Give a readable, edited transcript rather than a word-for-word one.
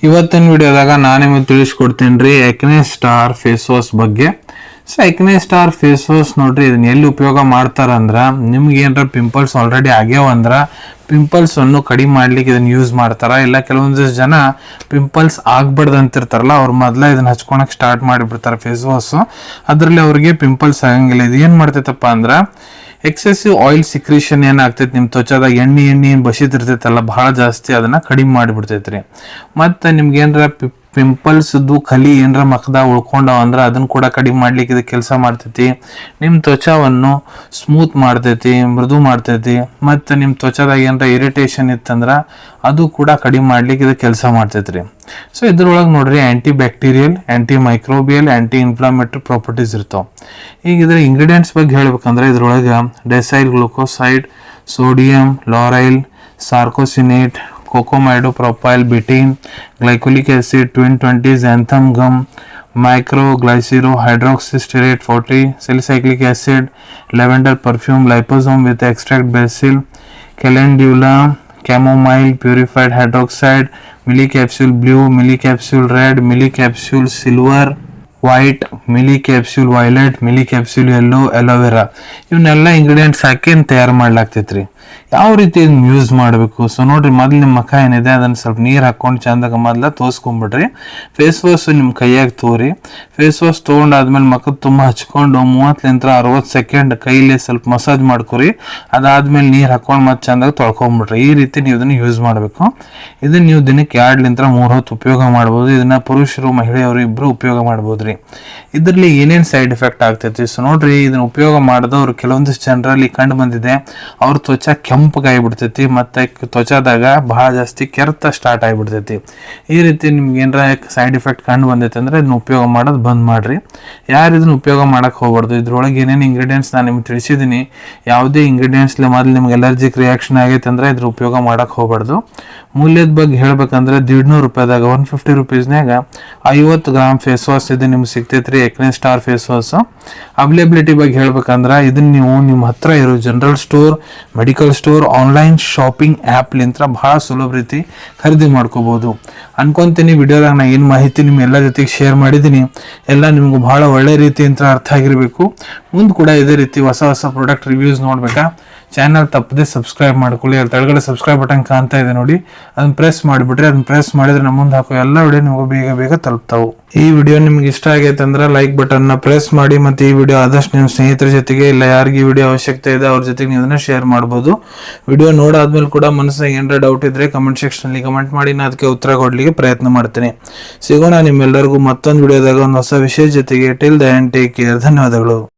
ಇವತ್ತಿನ ವಿಡಿಯೋದಾಗ ನಾನು ನಿಮಗೆ ತಿಳಿಸ್ಕೊಡ್ತೀನಿ ರೀ ಎಕ್ನೆ ಸ್ಟಾರ್ ಫೇಸ್ ವಾಶ್ ಬಗ್ಗೆ. ಸೊ ಎಕ್ನೆ ಸ್ಟಾರ್ ಫೇಸ್ ವಾಶ್ ನೋಡ್ರಿ, ಇದನ್ನ ಎಲ್ಲಿ ಉಪಯೋಗ ಮಾಡ್ತಾರಂದ್ರ ನಿಮ್ಗೆ ಏನಾರ ಪಿಂಪಲ್ಸ್ ಆಲ್ರೆಡಿ ಆಗ್ಯಾವಂದ್ರ ಪಿಂಪಲ್ಸ್ ಅನ್ನು ಕಡಿಮೆ ಮಾಡ್ಲಿಕ್ಕೆ ಇದನ್ನ ಯೂಸ್ ಮಾಡ್ತಾರ. ಇಲ್ಲ ಕೆಲವೊಂದಿಷ್ಟು ಜನ ಪಿಂಪಲ್ಸ್ ಆಗ್ಬಾರ್ದು ಅಂತಿರ್ತಾರಲ್ಲ, ಅವ್ರು ಮೊದಲ ಇದನ್ನ ಹಚ್ಕೊಳಕ್ ಸ್ಟಾರ್ಟ್ ಮಾಡಿಬಿಡ್ತಾರೆ ಫೇಸ್ ವಾಶ್. ಅದರಲ್ಲಿ ಅವ್ರಿಗೆ ಪಿಂಪಲ್ಸ್ ಆಗಂಗಿಲ್ಲ. ಇದು ಏನ್ ಮಾಡ್ತೈತಪ್ಪ ಅಂದ್ರ ಎಕ್ಸೆಸಿವ್ ಆಯಿಲ್ ಸಿಕ್ರೇಷನ್ ಏನಾಗ್ತೈತಿ ನಿಮ್ಮ ತ್ವಚಾದಾಗ ಎಣ್ಣೆ ಏನು ಬಸಿದಿರ್ತೈತಲ್ಲ ಬಹಳ ಜಾಸ್ತಿ, ಅದನ್ನ ಕಡಿಮೆ ಮಾಡಿಬಿಡ್ತೈತ್ರಿ. ಮತ್ತು ನಿಮ್ಗೆ ಏನಾರ ಪಿಂಪಲ್ಸ್ದು ಕಲಿ ಏನರ ಮಖದಾಗ ಉಳ್ಕೊಂಡವ ಅಂದ್ರೆ ಅದನ್ನ ಕೂಡ ಕಡಿಮೆ ಮಾಡ್ಲಿಕ್ಕೆ ಇದು ಕೆಲಸ ಮಾಡ್ತೈತಿ. ನಿಮ್ಮ ತ್ವಚಾವನ್ನು ಸ್ಮೂತ್ ಮಾಡ್ತೈತಿ, ಮೃದು ಮಾಡ್ತೈತಿ. ಮತ್ತು ನಿಮ್ಮ ತ್ವಚಾದಾಗ ಏನಾರ ಇರಿಟೇಷನ್ ಇತ್ತಂದ್ರೆ ಅದು ಕೂಡ ಕಡಿಮೆ ಮಾಡ್ಲಿಕ್ಕೆ ಇದು ಕೆಲಸ ಮಾಡ್ತೈತ್ರಿ. ಸೊ ಇದ್ರೊಳಗೆ ನೋಡ್ರಿ anti bacterial, anti microbial, anti inflammatory properties ಇರ್ತಾವೆ. ಈಗ ಇದ್ರ ಇಂಗ್ರೀಡಿಯೆಂಟ್ಸ್ ಬಗ್ಗೆ ಹೇಳ್ಬೇಕಂದ್ರೆ ಇದ್ರೊಳಗೆ decyl glucoside, sodium lauryl, sarcosinate, cocamido propyl, betaine, glycolic acid, tween 20, xantham gum, microglycero hydroxysterate 40, salicylic acid, lavender perfume, liposome with extract basil, calendula, chamomile, purified hydroxide, millicapsule blue, millicapsule red, millicapsule silver, white, milli capsule violet, milli capsule yellow, aloe vera, ಇವನ್ನೆಲ್ಲ ingredients ಹಾಕಿ ತಯಾರು ಮಾಡ್ಲಾಗ್ತೈತ್ರಿ. ಯಾವ ರೀತಿ use ಮಾಡಬೇಕು? So ನೋಡ್ರಿ, ಮೊದಲು ನಿಮ್ಮ ಮುಖ ಏನಿದೆ ಅದನ್ನ ಸ್ವಲ್ಪ ನೀರು ಹಾಕೊಂಡು ಚಂದಾಗ ಮೊದಲ ತೋರಿಸ್ಕೊಂಡ್ಬಿಡ್ರಿ. ಫೇಸ್ ವಾಶ್ ನಿಮ್ಮ ಕೈಯಾಗ ತೋರಿ. ಫೇಸ್ ವಾಶ್ ತೊಗೊಂಡಾದ್ಮೇಲೆ ಮುಖದ ತುಂಬ ಹಚ್ಕೊಂಡು 30-60 ಸೆಕೆಂಡ್ ಕೈಲಿ ಸ್ವಲ್ಪ ಮಸಾಜ್ ಮಾಡ್ಕೊರಿ. ಅದಾದ್ಮೇಲೆ ನೀರು ಹಾಕೊಂಡು ಮತ್ತೆ ಚಂದಾಗ ತೊಳ್ಕೊಂಡ್ಬಿಡ್ರಿ. ಈ ರೀತಿ ನೀವು ಇದನ್ನ ಯೂಸ್ ಮಾಡಬೇಕು. ಇದನ್ನ ನೀವು ದಿನಕ್ಕೆ 2-3 ಹೊತ್ತು ಉಪಯೋಗ ಮಾಡ್ಬೋದು. ಇದನ್ನ ಪುರುಷರು ಮಹಿಳೆಯರು ಇಬ್ರು ಉಪಯೋಗ ಮಾಡ್ಬೋದ್ರಿ. ಇದರಲ್ಲಿ ಏನೇನು ಸೈಡ್ ಎಫೆಕ್ಟ್ ಆಗ್ತೈತಿ? ಸೊ ನೋಡ್ರಿ, ಇದನ್ನ ಉಪಯೋಗ ಮಾಡಿದವ್ರು ಕೆಲವೊಂದಿಷ್ಟು ಜನರಲ್ಲಿ ಕಂಡು ಬಂದಿದೆ, ಅವ್ರ ತ್ವಚಾ ಕೆಂಪಗಾಗಿಬಿಡ್ತೈತಿ ಮತ್ತು ತ್ವಚಾದಾಗ ಬಹಳ ಜಾಸ್ತಿ ಕೆರೆತ ಸ್ಟಾರ್ಟ್ ಆಗಿಬಿಡ್ತೈತಿ. ಈ ರೀತಿ ನಿಮ್ಗೆ ಏನಾರ ಸೈಡ್ ಎಫೆಕ್ಟ್ ಕಂಡು ಬಂದೈತೆ ಅಂದ್ರೆ ಇದನ್ನ ಉಪಯೋಗ ಮಾಡೋದು ಬಂದ್ ಮಾಡ್ರಿ. ಯಾರು ಇದನ್ನ ಉಪಯೋಗ ಮಾಡಕ್ಕೆ ಹೋಗ್ಬಾರ್ದು. ಇದ್ರೊಳಗೆ ಏನೇನು ಇಂಗ್ರೀಡಿಯೆಂಟ್ಸ್ ನಾನು ನಿಮ್ಗೆ ತಿಳಿಸಿದ್ದೀನಿ, ಯಾವುದೇ ಇಂಗ್ರೀಡಿಯೆಂಟ್ಸ್ಲಿ ಮೊದಲು ನಿಮ್ಗೆ ಎಲರ್ಜಿಕ್ ರಿಯಾಕ್ಷನ್ ಆಗೈತೆ ಅಂದ್ರೆ ಇದ್ರ ಉಪಯೋಗ ಮಾಡಕ್ಕೆ ಹೋಗ್ಬಾರ್ದು. ಮೂಲ್ಯದ ಬಗ್ಗೆ ಹೇಳ್ಬೇಕಂದ್ರೆ 150 ರೂಪಾಯಿದಾಗ 150 ರೂಪೀಸ್ನಾಗ 50 ಗ್ರಾಮ್ ಫೇಸ್ ವಾಶ್ ಇದು ನಿಮ್ಗೆ ಸಿಗ್ತೈತ್ರಿ, acne star face wash. Availability ಬಗ್ಗೆ ಹೇಳ್ಬೇಕಂದ್ರೆ ಇದನ್ನ ನೀವು ನಿಮ್ಮ ಹತ್ರ ಇರೋ general store, medical store, online shopping ಆ್ಯಪ್ಲಿಂತ್ರ ಬಹಳ ಸುಲಭ ರೀತಿ ಖರೀದಿ ಮಾಡ್ಕೋಬಹುದು ಅನ್ಕೊಂತೀನಿ. ವಿಡಿಯೋದಾಗ ನಾನು ಏನು ಮಾಹಿತಿ ನಿಮ್ಮ ಎಲ್ಲ ಜೊತೆಗೆ ಶೇರ್ ಮಾಡಿದ್ದೀನಿ ಎಲ್ಲ ನಿಮ್ಗೆ ಬಹಳ ಒಳ್ಳೆ ರೀತಿ ಅಂತ ಅರ್ಥ ಆಗಿರಬೇಕು. ಮುಂದೆ ಕೂಡ ಇದೇ ರೀತಿ ಹೊಸ ಹೊಸ ಪ್ರಾಡಕ್ಟ್ ರಿವ್ಯೂಸ್ ನೋಡ್ಬೇಕಾ, ಚಾನಲ್ ತಪ್ಪದೆ ಸಬ್ಸ್ಕ್ರೈಬ್ ಮಾಡ್ಕೊಳ್ಳಿ. ಅಲ್ಲಿ ತೆಳಗಡೆ ಸಬ್ಸ್ಕ್ರೈಬ್ ಬಟನ್ ಕಾಣ್ತಾ ಇದೆ ನೋಡಿ, ಅದನ್ನ ಪ್ರೆಸ್ ಮಾಡಿಬಿಟ್ರೆ, ಅದನ್ನ ಪ್ರೆಸ್ ಮಾಡಿದ್ರೆ ನಮ್ಮ ಮುಂದೆ ಹಾಕೋ ಎಲ್ಲ ವಿಡಿಯೋ ನಿಮಗೆ ಬೇಗ ತಲುಪ್ತಾವು. ಈ ವಿಡಿಯೋ ನಿಮ್ಗೆ ಇಷ್ಟ ಆಗೈತೆ ಅಂದ್ರೆ ಲೈಕ್ ಬಟನ್ನ ಪ್ರೆಸ್ ಮಾಡಿ. ಮತ್ತು ಈ ವಿಡಿಯೋ ಆದಷ್ಟು ನಿಮ್ಮ ಸ್ನೇಹಿತರ ಜೊತೆಗೆ, ಇಲ್ಲ ಯಾರಿಗೆ ಈ ವಿಡಿಯೋ ಅವಶ್ಯಕತೆ ಇದೆ ಅವ್ರ ಜೊತೆಗೆ ನೀವು ಅದನ್ನ ಶೇರ್ ಮಾಡ್ಬೋದು. ವಿಡಿಯೋ ನೋಡಾದ್ಮೇಲೆ ಕೂಡ ಮನಸ್ಸಿಗೆ ಏನಾರ ಡೌಟ್ ಇದ್ರೆ ಕಮೆಂಟ್ ಸೆಕ್ಷನಲ್ಲಿ ಕಮೆಂಟ್ ಮಾಡಿ, ನಾನು ಅದಕ್ಕೆ ಉತ್ತರ ಕೊಡ್ಲಿಕ್ಕೆ ಪ್ರಯತ್ನ ಮಾಡ್ತೀನಿ. ಸಿಗೋಣ ನಿಮ್ಮೆಲ್ಲರಿಗೂ ಮತ್ತೊಂದು ವಿಡಿಯೋದಾಗ ಒಂದು ಹೊಸ ವಿಷಯ ಜೊತೆಗೆ. Till the end, take care. ಧನ್ಯವಾದಗಳು.